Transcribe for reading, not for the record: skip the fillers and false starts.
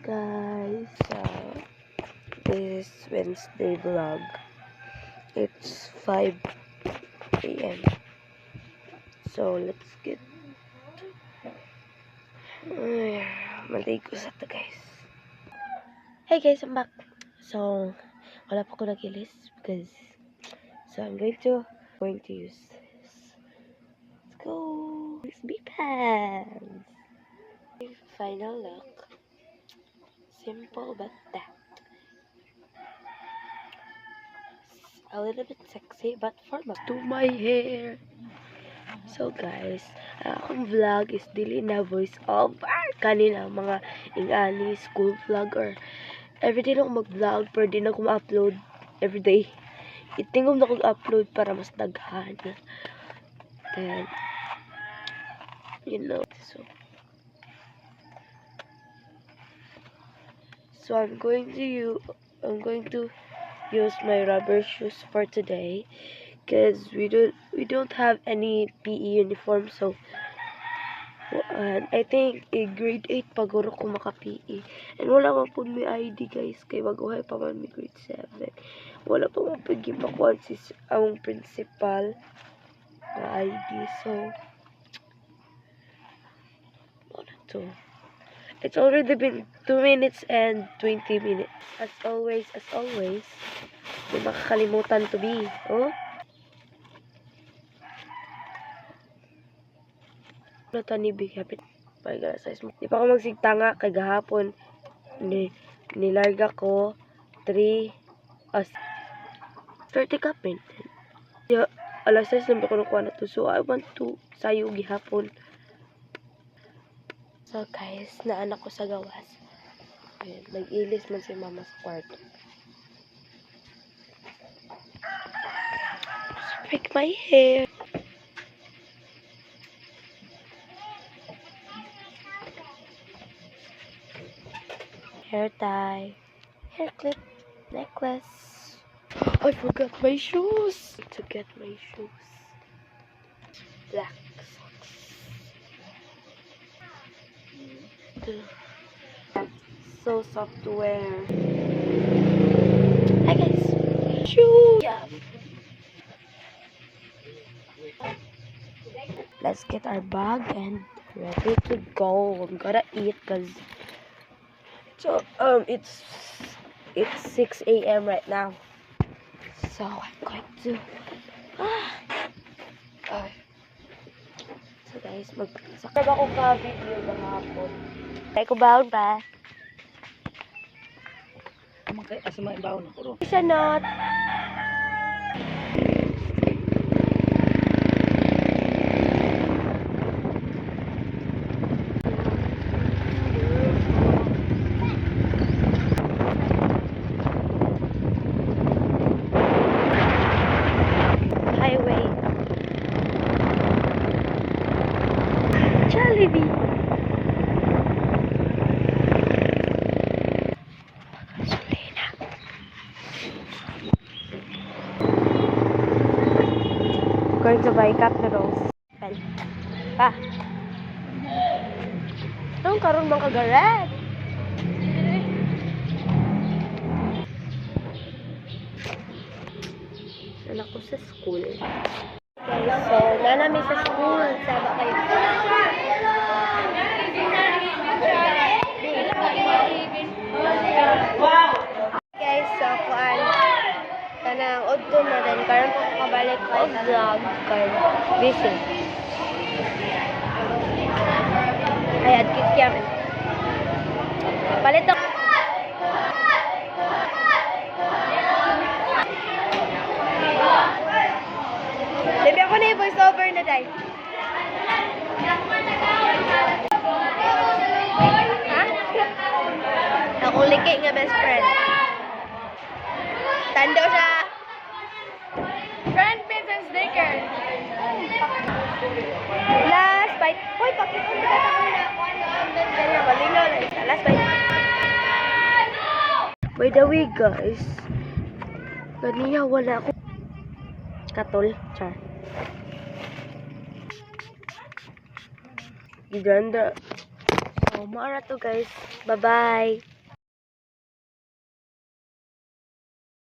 guys, this Wednesday vlog. It's 5 a.m. So let's get maligo sa to guys. Hey guys, I'm back. So wala pa ko nagilis because I'm going to use this. Let's go. Let's be pants. Final look. Simple but that. A little bit sexy but formal. To my hair. So guys, akong vlog is dili na voice over kanina mga ingani school vlog or everyday na ako mag-vlog pero di na ako ma-upload everyday. Itingom na akong upload para mas daghan. Then, you know, so I'm going to use my rubber shoes for today because we don't have any PE uniform, so I think grade 8 paguro ko maka-PE and wala man po may ID guys kay baguhay pa man may grade 7 wala pa man pagi makuha ang principal na ID, so ano to. It's already been 2 minutes and 20 minutes. As always, di makakalimutan to be. Oh? Ano to ni Big Happy? Pagkala size mo. Di pa ako magsigtanga kay gahapon. Nilarga ko 30 cup minutes. Alas 6 lang ako nakuha na to. So, I want to sayo gihapon. So guys, naanak ko sa gawas. Ayan, nag-ilis man si mama sa kwarto. Break my hair. Hair tie. Hair clip. Necklace. I forgot my shoes. To get my shoes. Black socks. So soft to wear. Hi guys. Shoes. Yeah. Let's get our bag and ready to go. I'm gonna eat because it's 6 a.m. right now. So I'm going to so guys, magsakab ako ka-video kahapon. Kaya ko baon pa. Asa may baon ako. Isa not. Highway. Jollibee. Going to buy cup noodles. Pa. Anong karon bang kagarat? Anak ko sa school. Okay, so nanami sa school. Saba kayo. Guys, so kuan kanang udto na din karon ko kabalik ko vlog kay busy. Ay adkit kyam. Palit ako. Debe ako na voice over na dai. Ha? Akong liki nga best friend. Tando siya. Friend business sticker. Last bite. Hoy, pakita mo ka sa kuna. Kaya malinaw na isa. Last bite. By the way, guys. Ganiya, wala ako. Katol. Char. Giganda. So, So, maara to guys. Bye-bye.